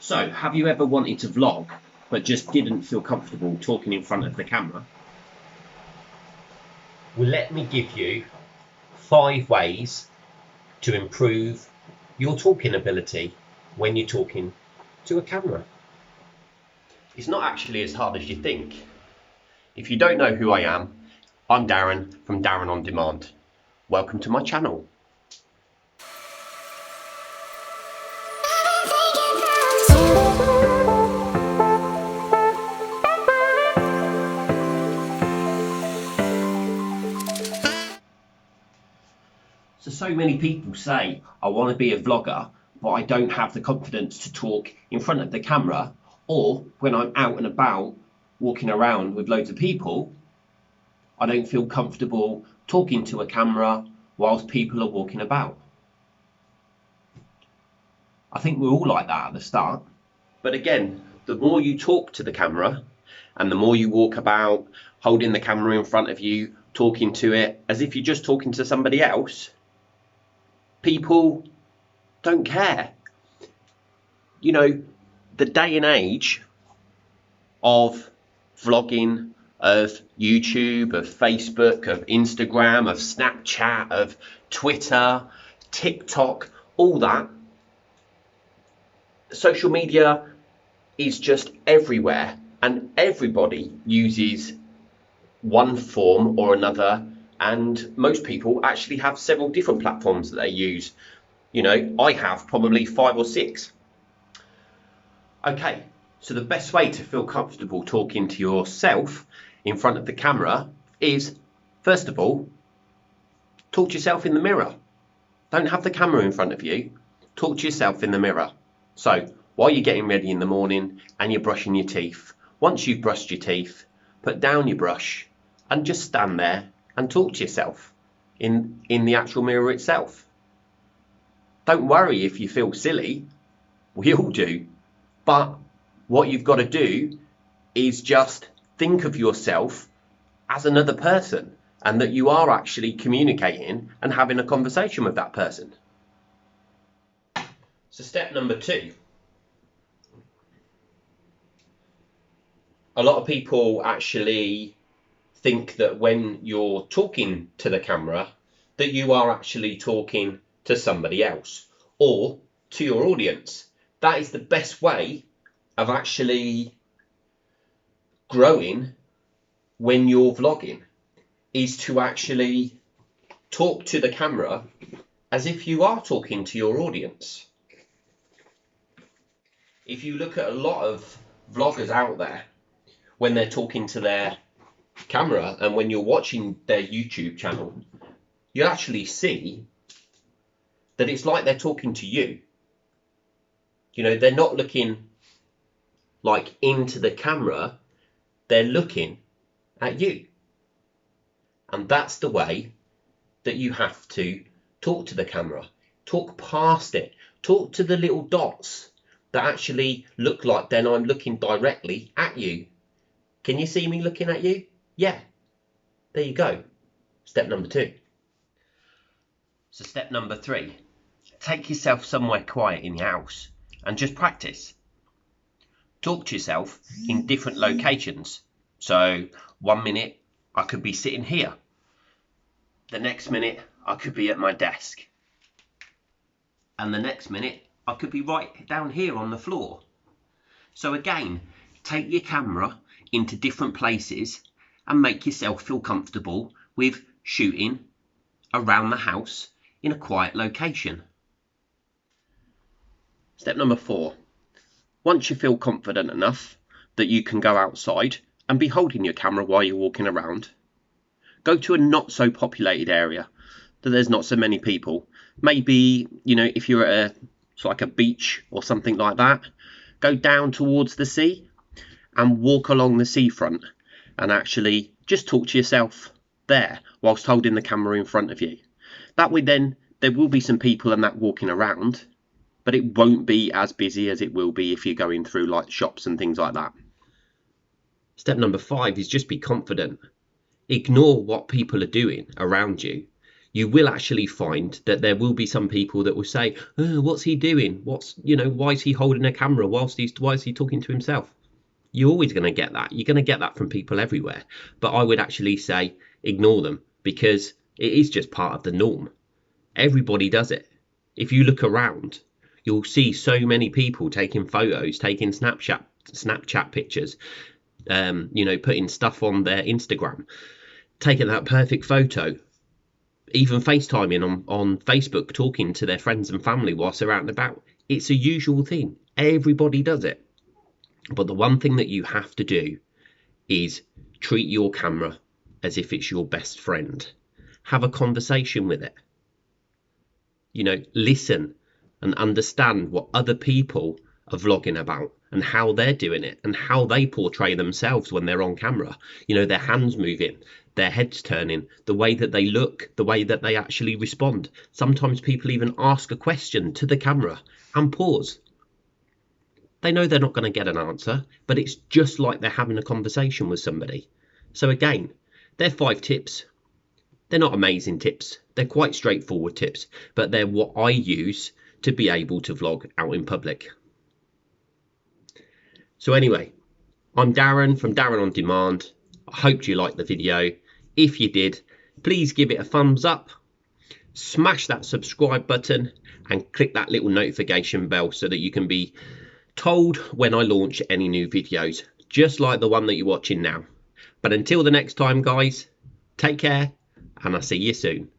So, have you ever wanted to vlog, but just didn't feel comfortable talking in front of the camera? Well, let me give you 5 ways to improve your talking ability when you're talking to a camera. It's not actually as hard as you think. If you don't know who I am, I'm Darren from Darren On Demand. Welcome to my channel. So many people say, I want to be a vlogger, but I don't have the confidence to talk in front of the camera, or when I'm out and about walking around with loads of people, I don't feel comfortable talking to a camera whilst people are walking about. I think we're all like that at the start. But again, the more you talk to the camera and the more you walk about holding the camera in front of you, talking to it as if you're just talking to somebody else, people don't care. You know, the day and age of vlogging, of YouTube, of Facebook, of Instagram, of Snapchat, of Twitter, TikTok, all that. Social media is just everywhere, and everybody uses one form or another, and most people actually have several different platforms that they use. You know, I have probably 5 or 6. Okay, so the best way to feel comfortable talking to yourself in front of the camera is, first of all, talk to yourself in the mirror. Don't have the camera in front of you, talk to yourself in the mirror. So, while you're getting ready in the morning and you're brushing your teeth, once you've brushed your teeth, put down your brush and just stand there and talk to yourself in the actual mirror itself. Don't worry if you feel silly, we all do, but what you've got to do is just think of yourself as another person, and that you are actually communicating and having a conversation with that person. So step number 2. A lot of people actually think that when you're talking to the camera that you are actually talking to somebody else or to your audience. That is the best way of actually growing when you're vlogging, is to actually talk to the camera as if you are talking to your audience. If you look at a lot of vloggers out there, when they're talking to their camera and when you're watching their YouTube channel, you actually see that it's like they're talking to you. You know, they're not looking like into the camera, they're looking at you. And that's the way that you have to talk to the camera. Talk past it. Talk to the little dots that actually look like then I'm looking directly at you. Can you see me looking at you? Yeah. There you go. Step number 2. So step number 3. Take yourself somewhere quiet in your house and just practice. Talk to yourself in different locations. So 1 minute I could be sitting here. The next minute I could be at my desk. And the next minute I could be right down here on the floor. So again, take your camera into different places and make yourself feel comfortable with shooting around the house in a quiet location. Step number 4. Once you feel confident enough that you can go outside and be holding your camera while you're walking around, go to a not so populated area that there's not so many people. Maybe, you know, if you're at like a beach or something like that, go down towards the sea and walk along the seafront and actually just talk to yourself there whilst holding the camera in front of you. That way then there will be some people and that walking around, but it won't be as busy as it will be if you're going through like shops and things like that. Step number 5 is just be confident. Ignore what people are doing around you. you will actually find that there will be some people that will say, oh, what's he doing? Why is he holding a camera why is he talking to himself? You're always going to get that. You're going to get that from people everywhere. But I would actually say ignore them, because it is just part of the norm. Everybody does it. If you look around, you'll see so many people taking photos, taking Snapchat pictures, putting stuff on their Instagram, taking that perfect photo, even FaceTiming on Facebook, talking to their friends and family whilst they're out and about. It's a usual thing. Everybody does it. But the one thing that you have to do is treat your camera as if it's your best friend. Have a conversation with it. Listen and understand what other people are vlogging about and how they're doing it and how they portray themselves when they're on camera. Their hands moving, their heads turning, the way that they look, the way that they actually respond. Sometimes people even ask a question to the camera and pause. They know they're not going to get an answer, but it's just like they're having a conversation with somebody. So again, they're 5 tips. They're not amazing tips. They're quite straightforward tips, but they're what I use to be able to vlog out in public. So anyway, I'm Darren from Darren On Demand. I hope you liked the video. If you did, please give it a thumbs up, smash that subscribe button and click that little notification bell so that you can be told when I launch any new videos, just like the one that you're watching now. But until the next time, guys, take care and I'll see you soon.